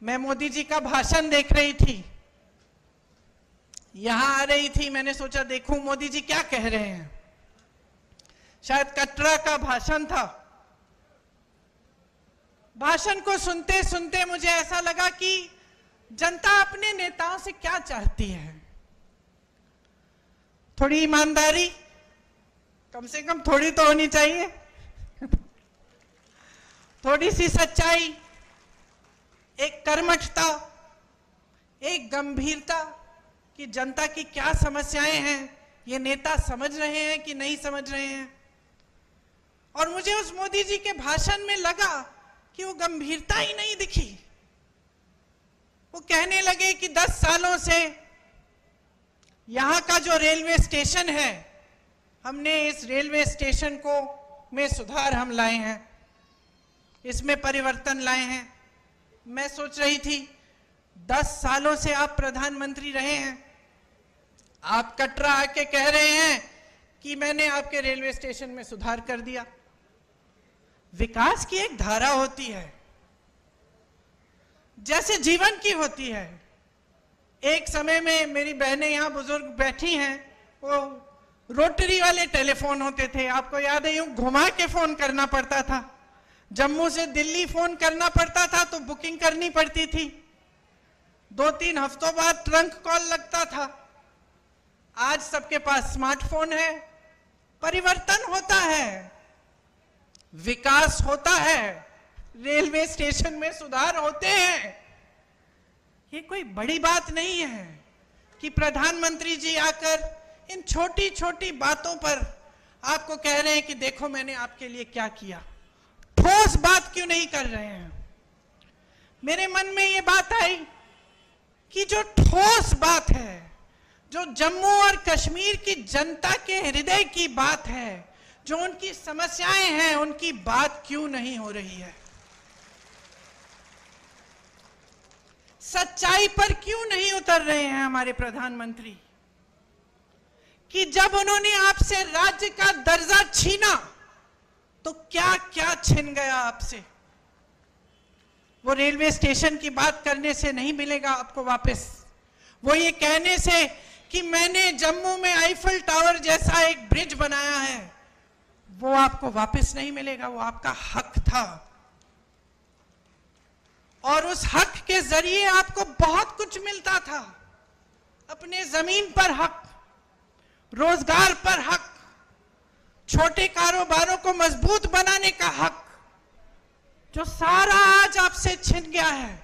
मैं मोदी जी का भाषण देख रही थी, यहां आ रही थी, मैंने सोचा देखूं मोदी जी क्या कह रहे हैं। शायद कटरा का भाषण था। भाषण को सुनते सुनते मुझे ऐसा लगा कि जनता अपने नेताओं से क्या चाहती है। थोड़ी ईमानदारी, कम से कम थोड़ी तो होनी चाहिए, थोड़ी सी सच्चाई, एक कर्मठता, एक गंभीरता कि जनता की क्या समस्याएं हैं, ये नेता समझ रहे हैं कि नहीं समझ रहे हैं। और मुझे उस मोदी जी के भाषण में लगा कि वो गंभीरता ही नहीं दिखी। वो कहने लगे कि 10 सालों से यहाँ का जो रेलवे स्टेशन है, हमने इस रेलवे स्टेशन को में सुधार हम लाए हैं, इसमें परिवर्तन लाए हैं। मैं सोच रही थी 10 सालों से आप प्रधानमंत्री रहे हैं, आप कटरा आके कह रहे हैं कि मैंने आपके रेलवे स्टेशन में सुधार कर दिया। विकास की एक धारा होती है, जैसे जीवन की होती है। एक समय में मेरी बहनें यहाँ बुजुर्ग बैठी हैं, वो रोटरी वाले टेलीफोन होते थे, आपको याद है, यूं घुमा के फोन करना पड़ता था। जम्मू से दिल्ली फोन करना पड़ता था तो बुकिंग करनी पड़ती थी, 2-3 हफ्तों बाद ट्रंक कॉल लगता था। आज सबके पास स्मार्टफोन है। परिवर्तन होता है, विकास होता है, रेलवे स्टेशन में सुधार होते हैं। ये कोई बड़ी बात नहीं है कि प्रधानमंत्री जी आकर इन छोटी छोटी बातों पर आपको कह रहे हैं कि देखो मैंने आपके लिए क्या किया। ठोस बात क्यों नहीं कर रहे हैं? मेरे मन में ये बात आई कि जो ठोस बात है, जो जम्मू और कश्मीर की जनता के हृदय की बात है, जो उनकी समस्याएं हैं, उनकी बात क्यों नहीं हो रही है? सच्चाई पर क्यों नहीं उतर रहे हैं हमारे प्रधानमंत्री? कि जब उन्होंने आपसे राज्य का दर्जा छीना तो क्या क्या छिन गया आपसे। वो रेलवे स्टेशन की बात करने से नहीं मिलेगा आपको वापस। वो ये कहने से कि मैंने जम्मू में आईफल टावर जैसा एक ब्रिज बनाया है, वो आपको वापस नहीं मिलेगा। वो आपका हक था और उस हक के जरिए आपको बहुत कुछ मिलता था। अपने जमीन पर हक, रोजगार पर हक, छोटे कारोबारों को मजबूत बनाने का हक, जो सारा आज आपसे छिन गया है।